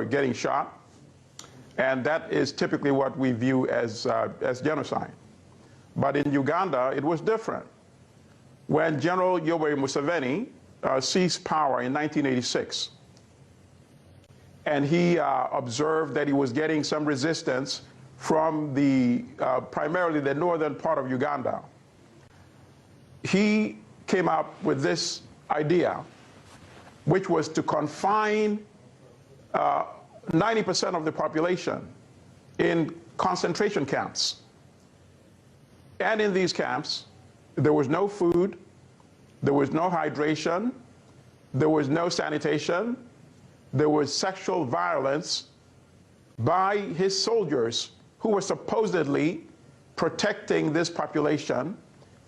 or getting shot. And that is typically what we view as genocide. But in Uganda, it was different. When General Yoweri Museveni seized power in 1986, and he observed that he was getting some resistance from primarily the northern part of Uganda, he came up with this idea, which was to confine 90% of the population in concentration camps. And in these camps, there was no food, there was no hydration, there was no sanitation, there was sexual violence by his soldiers who were supposedly protecting this population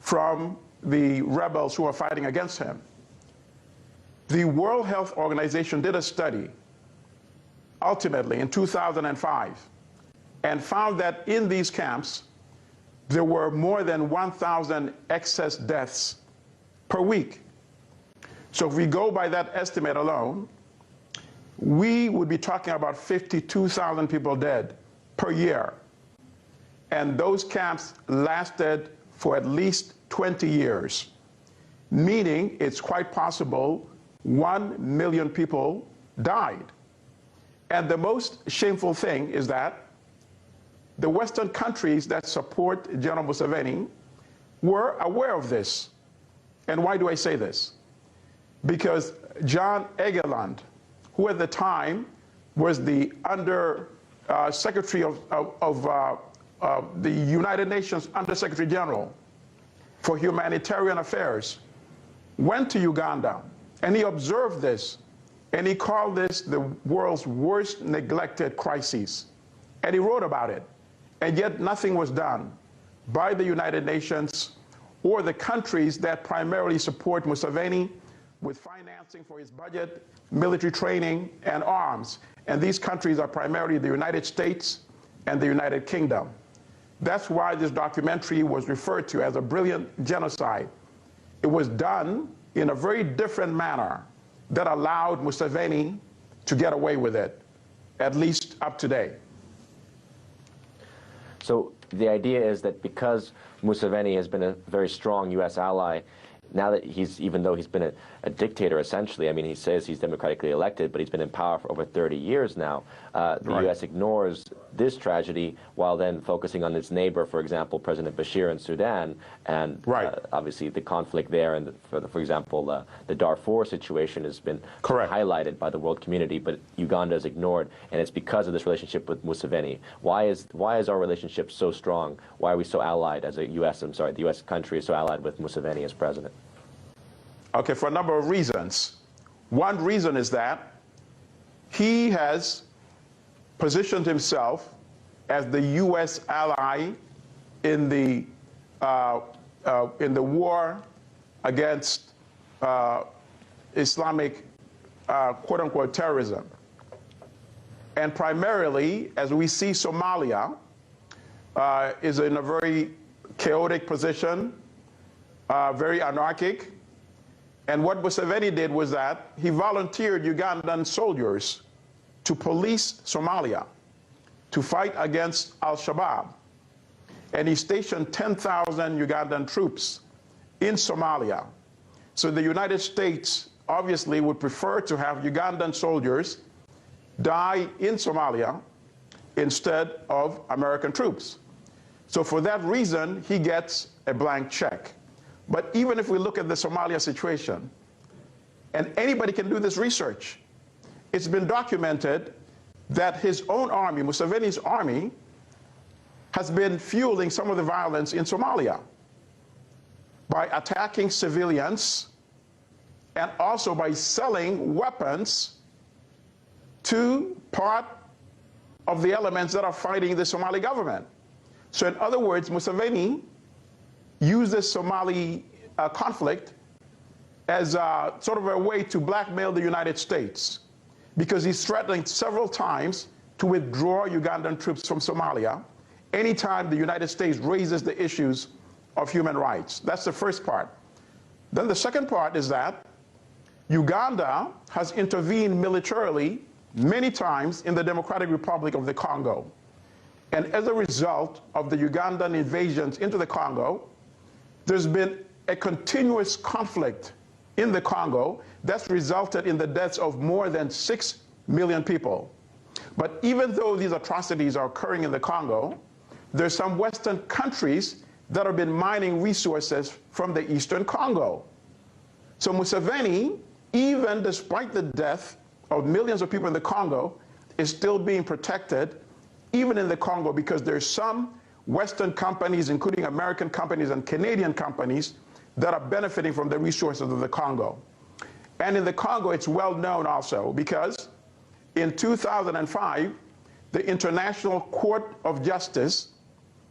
from the rebels who were fighting against him. The World Health Organization did a study, ultimately in 2005, and found that in these camps, there were more than 1,000 excess deaths per week. So if we go by that estimate alone, we would be talking about 52,000 people dead per year. And those camps lasted for at least 20 years, meaning it's quite possible 1 million people died. And the most shameful thing is that the Western countries that support General Museveni were aware of this. And why do I say this? Because John Egeland, who at the time was the Secretary of the United Nations Under-Secretary General for Humanitarian Affairs, went to Uganda and he observed this, and he called this the world's worst neglected crisis. And he wrote about it. And yet nothing was done by the United Nations or the countries that primarily support Museveni with financing for his budget, military training, and arms. And these countries are primarily the United States and the United Kingdom. That's why this documentary was referred to as a brilliant genocide. It was done in a very different manner that allowed Museveni to get away with it, at least up to date. So the idea is that because Museveni has been a very strong U.S. ally, now that even though he's been a dictator essentially, I mean, he says he's democratically elected, but he's been in power for over 30 years now, the U.S. ignores this tragedy while then focusing on its neighbor, for example, President Bashir in Sudan, and obviously the conflict there, and for example, the Darfur situation has been highlighted by the world community, but Uganda is ignored, and it's because of this relationship with Museveni. Why is our relationship so strong? Why are we so allied as a U.S., the U.S. country is so allied with Museveni as president? Okay, for a number of reasons. One reason is that he has positioned himself as the U.S. ally in the war against Islamic quote-unquote terrorism. And primarily, as we see, Somalia is in a very chaotic position, very anarchic. And what Museveni did was that he volunteered Ugandan soldiers to police Somalia, to fight against al-Shabaab. And he stationed 10,000 Ugandan troops in Somalia. So the United States obviously would prefer to have Ugandan soldiers die in Somalia instead of American troops. So for that reason, he gets a blank check. But even if we look at the Somalia situation, and anybody can do this research, it's been documented that his own army, Museveni's army, has been fueling some of the violence in Somalia by attacking civilians and also by selling weapons to part of the elements that are fighting the Somali government. So in other words, Museveni used this Somali conflict as sort of a way to blackmail the United States, because he's threatening several times to withdraw Ugandan troops from Somalia anytime the United States raises the issues of human rights. That's the first part. Then the second part is that Uganda has intervened militarily many times in the Democratic Republic of the Congo. And as a result of the Ugandan invasions into the Congo, there's been a continuous conflict in the Congo that's resulted in the deaths of more than 6 million people. But even though these atrocities are occurring in the Congo, there's some Western countries that have been mining resources from the Eastern Congo. So Museveni, even despite the death of millions of people in the Congo, is still being protected, even in the Congo, because there's some Western companies, including American companies and Canadian companies, that are benefiting from the resources of the Congo. And in the Congo, it's well known also because in 2005, the International Court of Justice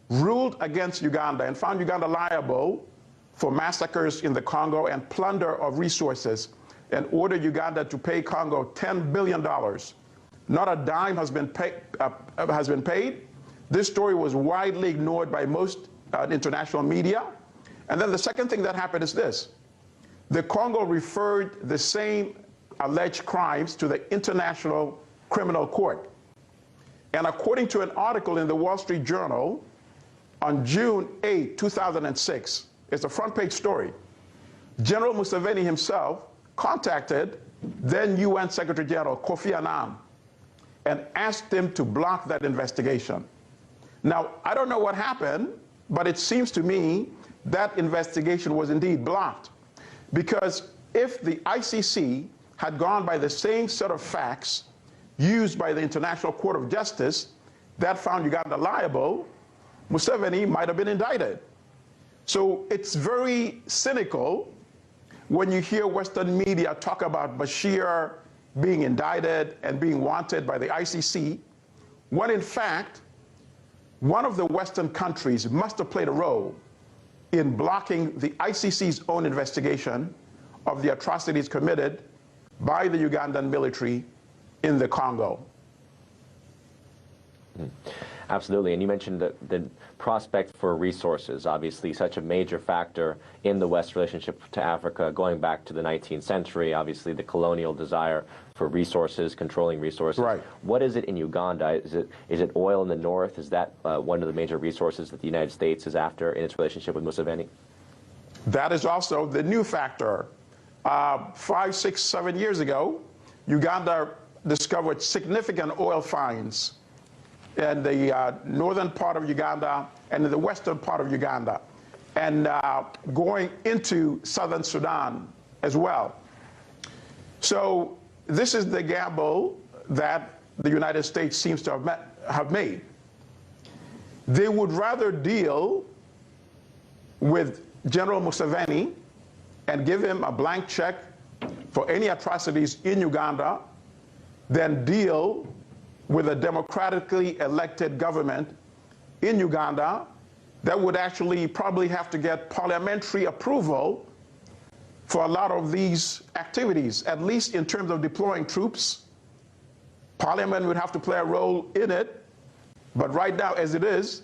ruled against Uganda and found Uganda liable for massacres in the Congo and plunder of resources, and ordered Uganda to pay Congo $10 billion. Not a dime has been paid. This story was widely ignored by most international media. And then the second thing that happened is this. The Congo referred the same alleged crimes to the International Criminal Court. And according to an article in the Wall Street Journal on June 8, 2006, it's a front page story, General Museveni himself contacted then UN Secretary General Kofi Annan and asked him to block that investigation. Now, I don't know what happened, but it seems to me that investigation was indeed blocked. Because if the ICC had gone by the same set of facts used by the International Court of Justice that found Uganda liable, Museveni might have been indicted. So it's very cynical when you hear Western media talk about Bashir being indicted and being wanted by the ICC, when in fact, one of the Western countries must have played a role in blocking the ICC's own investigation of the atrocities committed by the Ugandan military in the Congo. Absolutely, and you mentioned the prospect for resources, obviously such a major factor in the West's relationship to Africa, going back to the 19th century, obviously the colonial desire for resources, controlling resources. Right. What is it in Uganda? Is it oil in the north? Is that one of the major resources that the United States is after in its relationship with Museveni? That is also the new factor. 5, 6, 7 years ago, Uganda discovered significant oil finds in the northern part of Uganda and in the western part of Uganda, and going into southern Sudan as well. So this is the gamble that the United States seems to have made. They would rather deal with General Museveni and give him a blank check for any atrocities in Uganda than deal with a democratically elected government in Uganda that would actually probably have to get parliamentary approval for a lot of these activities, at least in terms of deploying troops. Parliament would have to play a role in it, but right now, as it is,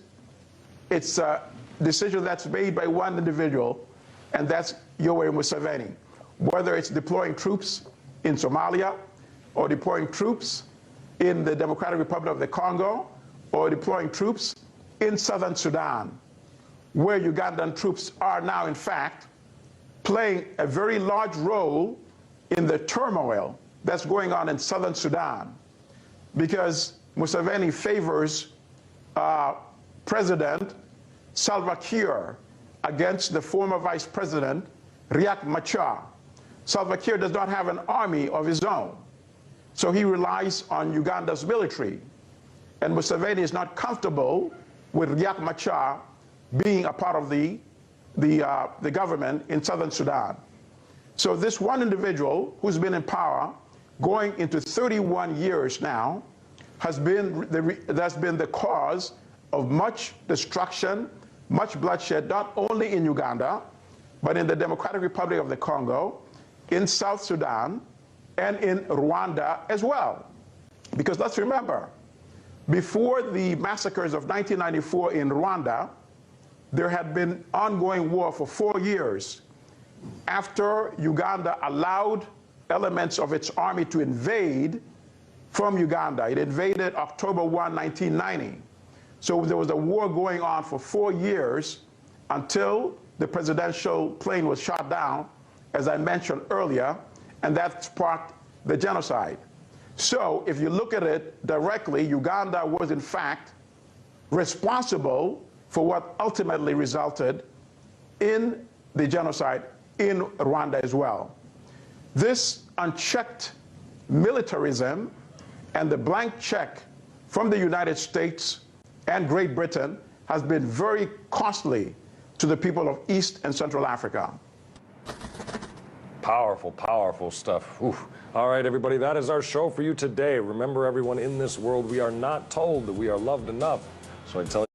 it's a decision that's made by one individual, and that's Yoweri Museveni. Whether it's deploying troops in Somalia, or deploying troops in the Democratic Republic of the Congo, or deploying troops in southern Sudan, where Ugandan troops are now, in fact, playing a very large role in the turmoil that's going on in southern Sudan, because Museveni favors President Salva Kiir against the former Vice President Riek Machar. Salva Kiir does not have an army of his own, so he relies on Uganda's military. And Museveni is not comfortable with Riek Machar being a part of the government in southern Sudan. So this one individual who's been in power going into 31 years now that's been the cause of much destruction, much bloodshed, not only in Uganda, but in the Democratic Republic of the Congo, in South Sudan, and in Rwanda as well. Because let's remember, before the massacres of 1994 in Rwanda, there had been ongoing war for 4 years. After Uganda allowed elements of its army to invade from Uganda. It invaded October 1, 1990. So there was a war going on for 4 years until the presidential plane was shot down, as I mentioned earlier, and that sparked the genocide. So if you look at it directly, Uganda was in fact responsible for what ultimately resulted in the genocide in Rwanda as well. This unchecked militarism and the blank check from the United States and Great Britain has been very costly to the people of East and Central Africa. Powerful, powerful stuff. Oof. All right, everybody, that is our show for you today. Remember, everyone, in this world, we are not told that we are loved enough. So I tell you.